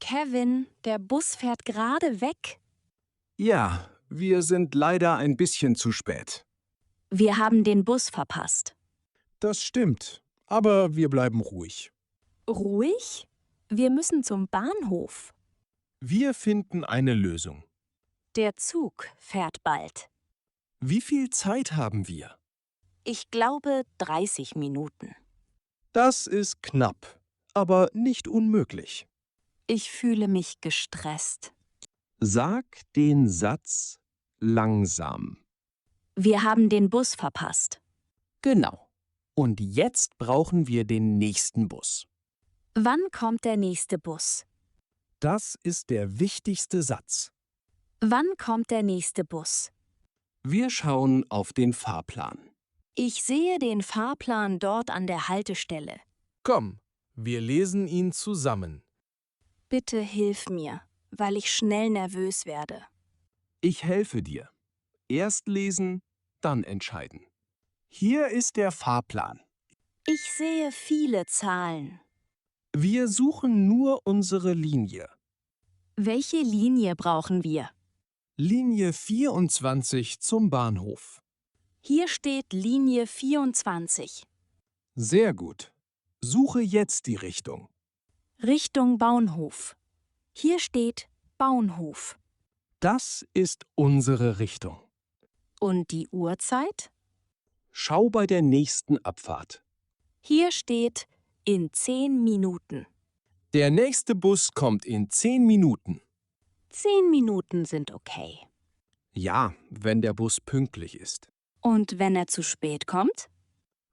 Kevin, der Bus fährt gerade weg. Ja, wir sind leider ein bisschen zu spät. Wir haben den Bus verpasst. Das stimmt, aber wir bleiben ruhig. Ruhig? Wir müssen zum Bahnhof. Wir finden eine Lösung. Der Zug fährt bald. Wie viel Zeit haben wir? Ich glaube 30 Minuten. Das ist knapp, aber nicht unmöglich. Ich fühle mich gestresst. Sag den Satz langsam. Wir haben den Bus verpasst. Genau. Und jetzt brauchen wir den nächsten Bus. Wann kommt der nächste Bus? Das ist der wichtigste Satz. Wann kommt der nächste Bus? Wir schauen auf den Fahrplan. Ich sehe den Fahrplan dort an der Haltestelle. Komm, wir lesen ihn zusammen. Bitte hilf mir, weil ich schnell nervös werde. Ich helfe dir. Erst lesen, dann entscheiden. Hier ist der Fahrplan. Ich sehe viele Zahlen. Wir suchen nur unsere Linie. Welche Linie brauchen wir? Linie 24 zum Bahnhof. Hier steht Linie 24. Sehr gut. Suche jetzt die Richtung. Richtung Bahnhof. Hier steht Bahnhof. Das ist unsere Richtung. Und die Uhrzeit? Schau bei der nächsten Abfahrt. Hier steht in 10 Minuten. Der nächste Bus kommt in 10 Minuten. 10 Minuten sind okay. Ja, wenn der Bus pünktlich ist. Und wenn er zu spät kommt?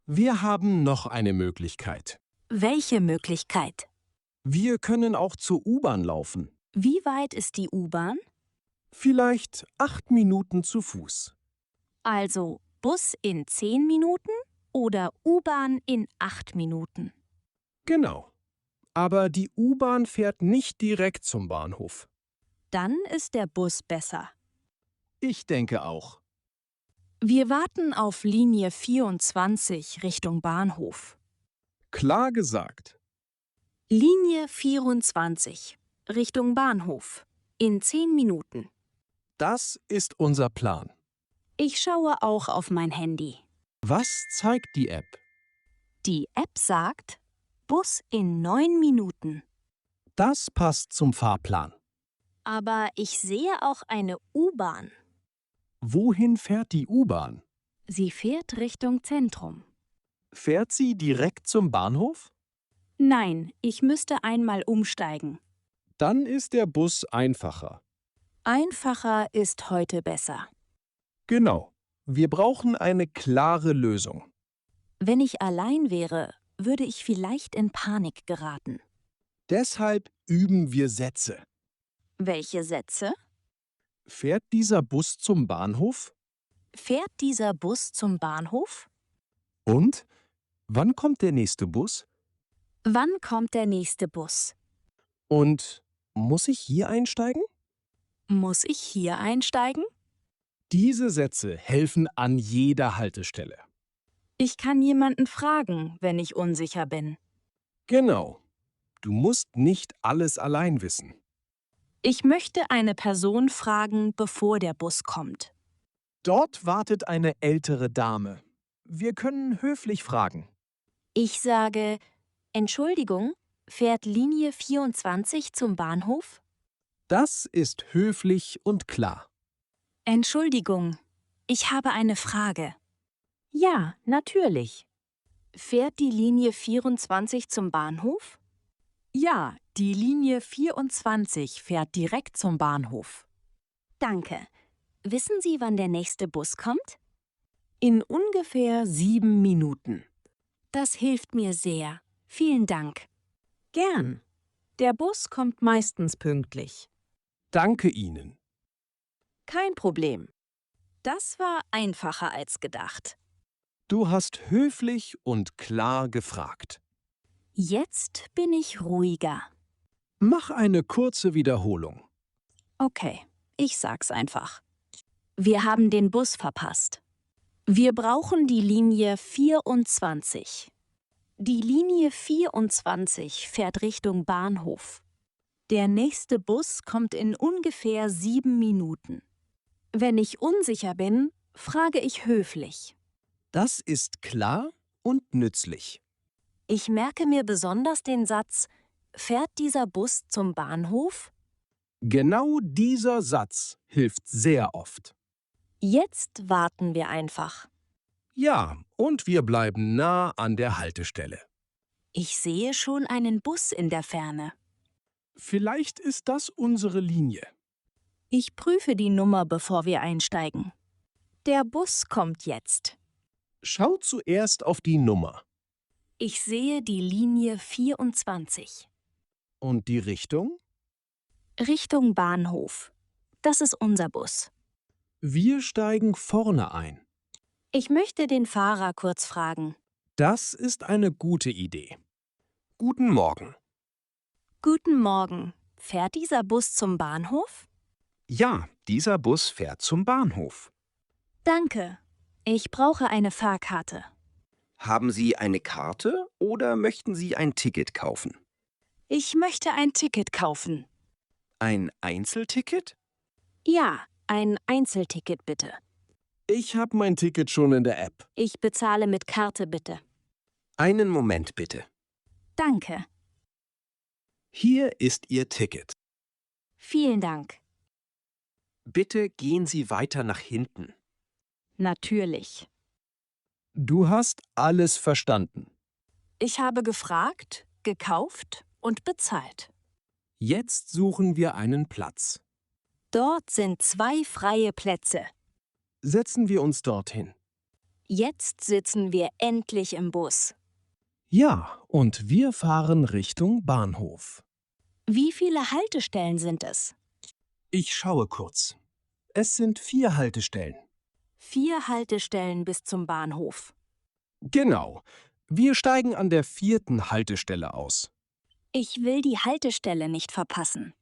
Wir haben noch eine Möglichkeit. Welche Möglichkeit? Wir können auch zur U-Bahn laufen. Wie weit ist die U-Bahn? Vielleicht 8 Minuten zu Fuß. Also Bus in 10 Minuten oder U-Bahn in 8 Minuten? Genau. Aber die U-Bahn fährt nicht direkt zum Bahnhof. Dann ist der Bus besser. Ich denke auch. Wir warten auf Linie 24 Richtung Bahnhof. Klar gesagt. Linie 24 Richtung Bahnhof. In 10 Minuten. Das ist unser Plan. Ich schaue auch auf mein Handy. Was zeigt die App? Die App sagt Bus in 9 Minuten. Das passt zum Fahrplan. Aber ich sehe auch eine U-Bahn. Wohin fährt die U-Bahn? Sie fährt Richtung Zentrum. Fährt sie direkt zum Bahnhof? Nein, ich müsste einmal umsteigen. Dann ist der Bus einfacher. Einfacher ist heute besser. Genau. Wir brauchen eine klare Lösung. Wenn ich allein wäre, würde ich vielleicht in Panik geraten. Deshalb üben wir Sätze. Welche Sätze? Fährt dieser Bus zum Bahnhof? Fährt dieser Bus zum Bahnhof? Und? Wann kommt der nächste Bus? Wann kommt der nächste Bus? Und muss ich hier einsteigen? Muss ich hier einsteigen? Diese Sätze helfen an jeder Haltestelle. Ich kann jemanden fragen, wenn ich unsicher bin. Genau. Du musst nicht alles allein wissen. Ich möchte eine Person fragen, bevor der Bus kommt. Dort wartet eine ältere Dame. Wir können höflich fragen. Ich sage, Entschuldigung, fährt Linie 24 zum Bahnhof? Das ist höflich und klar. Entschuldigung, ich habe eine Frage. Ja, natürlich. Fährt die Linie 24 zum Bahnhof? Ja, die Linie 24 fährt direkt zum Bahnhof. Danke. Wissen Sie, wann der nächste Bus kommt? In ungefähr 7 Minuten. Das hilft mir sehr. Vielen Dank. Gern. Der Bus kommt meistens pünktlich. Danke Ihnen. Kein Problem. Das war einfacher als gedacht. Du hast höflich und klar gefragt. Jetzt bin ich ruhiger. Mach eine kurze Wiederholung. Okay, ich sag's einfach. Wir haben den Bus verpasst. Wir brauchen die Linie 24. Die Linie 24 fährt Richtung Bahnhof. Der nächste Bus kommt in ungefähr 7 Minuten. Wenn ich unsicher bin, frage ich höflich. Das ist klar und nützlich. Ich merke mir besonders den Satz: Fährt dieser Bus zum Bahnhof? Genau dieser Satz hilft sehr oft. Jetzt warten wir einfach. Ja, und wir bleiben nah an der Haltestelle. Ich sehe schon einen Bus in der Ferne. Vielleicht ist das unsere Linie. Ich prüfe die Nummer, bevor wir einsteigen. Der Bus kommt jetzt. Schau zuerst auf die Nummer. Ich sehe die Linie 24. Und die Richtung? Richtung Bahnhof. Das ist unser Bus. Wir steigen vorne ein. Ich möchte den Fahrer kurz fragen. Das ist eine gute Idee. Guten Morgen. Guten Morgen. Fährt dieser Bus zum Bahnhof? Ja, dieser Bus fährt zum Bahnhof. Danke. Ich brauche eine Fahrkarte. Haben Sie eine Karte oder möchten Sie ein Ticket kaufen? Ich möchte ein Ticket kaufen. Ein Einzelticket? Ja, ein Einzelticket bitte. Ich habe mein Ticket schon in der App. Ich bezahle mit Karte bitte. Einen Moment bitte. Danke. Hier ist Ihr Ticket. Vielen Dank. Bitte gehen Sie weiter nach hinten. Natürlich. Du hast alles verstanden. Ich habe gefragt, gekauft und bezahlt. Jetzt suchen wir einen Platz. Dort sind 2 freie Plätze. Setzen wir uns dorthin. Jetzt sitzen wir endlich im Bus. Ja, und wir fahren Richtung Bahnhof. Wie viele Haltestellen sind es? Ich schaue kurz. Es sind 4 Haltestellen. 4 Haltestellen bis zum Bahnhof. Genau. Wir steigen an der 4. Haltestelle aus. Ich will die Haltestelle nicht verpassen.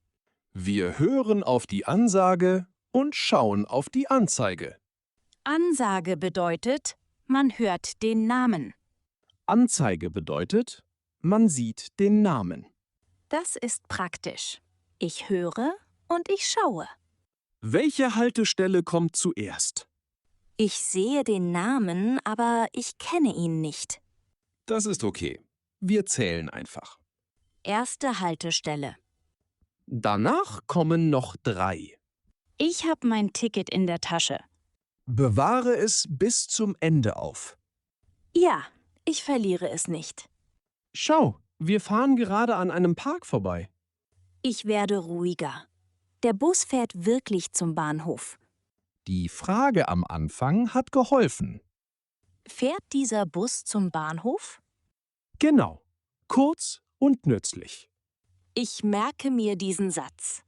Wir hören auf die Ansage und schauen auf die Anzeige. Ansage bedeutet, man hört den Namen. Anzeige bedeutet, man sieht den Namen. Das ist praktisch. Ich höre und ich schaue. Welche Haltestelle kommt zuerst? Ich sehe den Namen, aber ich kenne ihn nicht. Das ist okay. Wir zählen einfach. Erste Haltestelle. Danach kommen noch 3. Ich habe mein Ticket in der Tasche. Bewahre es bis zum Ende auf. Ja, ich verliere es nicht. Schau, wir fahren gerade an einem Park vorbei. Ich werde ruhiger. Der Bus fährt wirklich zum Bahnhof. Die Frage am Anfang hat geholfen. Fährt dieser Bus zum Bahnhof? Genau. Kurz und nützlich. Ich merke mir diesen Satz.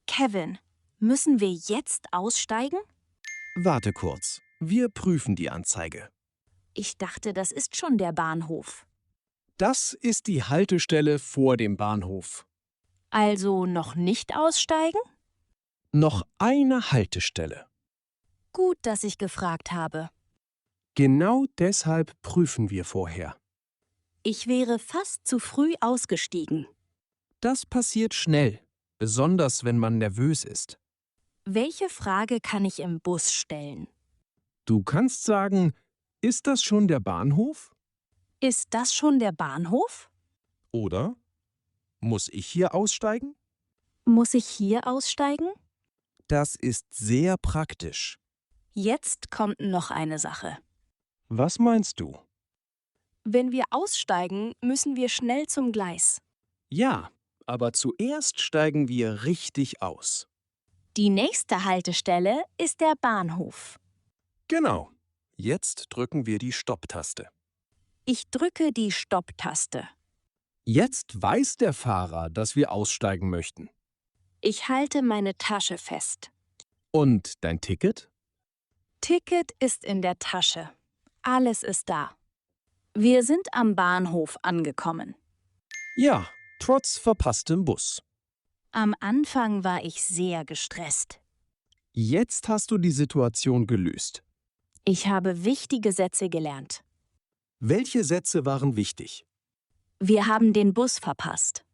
Kevin, müssen wir jetzt aussteigen? Warte kurz. Wir prüfen die Anzeige. Ich dachte, das ist schon der Bahnhof. Das ist die Haltestelle vor dem Bahnhof. Also noch nicht aussteigen? Noch eine Haltestelle. Gut, dass ich gefragt habe. Genau deshalb prüfen wir vorher. Ich wäre fast zu früh ausgestiegen. Das passiert schnell, besonders wenn man nervös ist. Welche Frage kann ich im Bus stellen? Du kannst sagen, ist das schon der Bahnhof? Ist das schon der Bahnhof? Oder muss ich hier aussteigen? Muss ich hier aussteigen? Das ist sehr praktisch. Jetzt kommt noch eine Sache. Was meinst du? Wenn wir aussteigen, müssen wir schnell zum Gleis. Ja, aber zuerst steigen wir richtig aus. Die nächste Haltestelle ist der Bahnhof. Genau. Jetzt drücken wir die Stopptaste. Ich drücke die Stopptaste. Jetzt weiß der Fahrer, dass wir aussteigen möchten. Ich halte meine Tasche fest. Und dein Ticket? Ticket ist in der Tasche. Alles ist da. Wir sind am Bahnhof angekommen. Ja, trotz verpasstem Bus. Am Anfang war ich sehr gestresst. Jetzt hast du die Situation gelöst. Ich habe wichtige Sätze gelernt. Welche Sätze waren wichtig? Wir haben den Bus verpasst.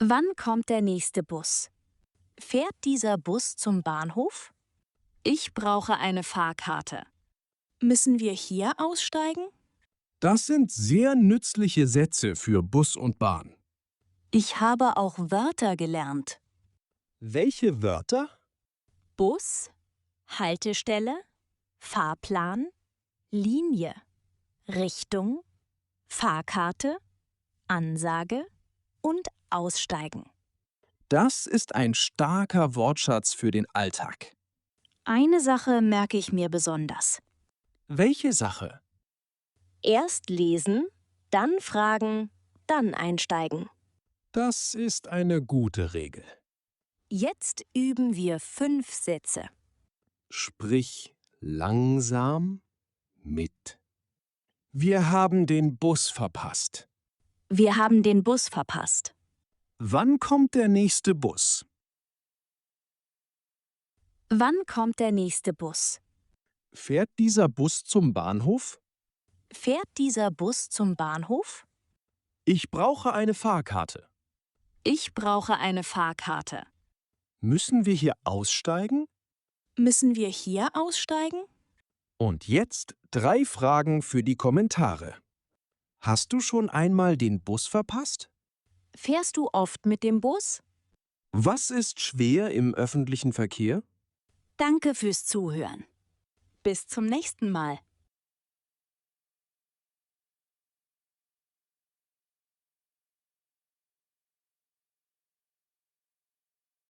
Wann kommt der nächste Bus? Fährt dieser Bus zum Bahnhof? Ich brauche eine Fahrkarte. Müssen wir hier aussteigen? Das sind sehr nützliche Sätze für Bus und Bahn. Ich habe auch Wörter gelernt. Welche Wörter? Bus, Haltestelle, Fahrplan, Linie, Richtung, Fahrkarte, Ansage und Aussteigen. Das ist ein starker Wortschatz für den Alltag. Eine Sache merke ich mir besonders. Welche Sache? Erst lesen, dann fragen, dann einsteigen. Das ist eine gute Regel. Jetzt üben wir 5 Sätze. Sprich langsam mit. Wir haben den Bus verpasst. Wir haben den Bus verpasst. Wann kommt der nächste Bus? Wann kommt der nächste Bus? Fährt dieser Bus zum Bahnhof? Fährt dieser Bus zum Bahnhof? Ich brauche eine Fahrkarte. Ich brauche eine Fahrkarte. Müssen wir hier aussteigen? Müssen wir hier aussteigen? Und jetzt 3 Fragen für die Kommentare. Hast du schon einmal den Bus verpasst? Fährst du oft mit dem Bus? Was ist schwer im öffentlichen Verkehr? Danke fürs Zuhören. Bis zum nächsten Mal.